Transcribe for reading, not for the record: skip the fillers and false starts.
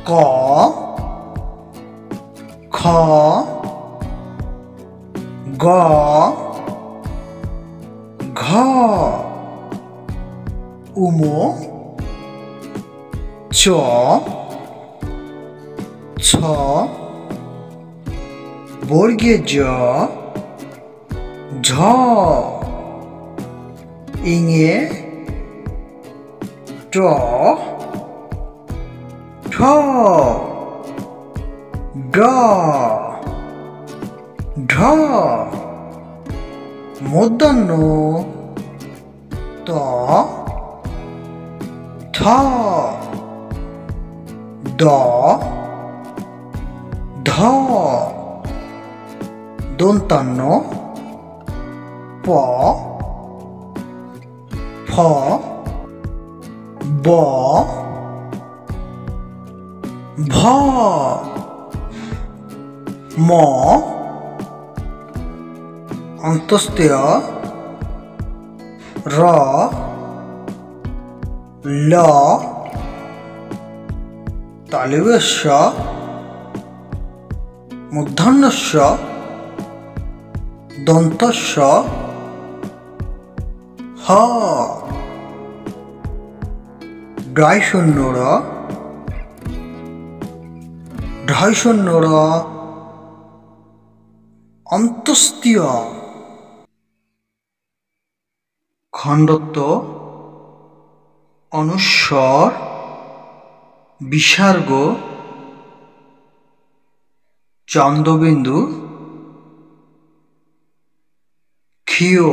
ক খ গ ঘ উমো চ ছ বর্গে জ ঝ ইঙে ট ঠ ড ঢ মূর্ধন্য ত থ দ ধ দন্তান্ন প ফ ব ভ ম অন্তস্তেয় র ল তালব্যস্য মূর্ধন্যস্য দন্তস্য হ ডাইশূন্য র ঢাইশূন্য র অন্তস্তীয় খণ্ডত্ব অনুস্বর বিসর্গ চন্দ্রবিন্দু ক্ষীয়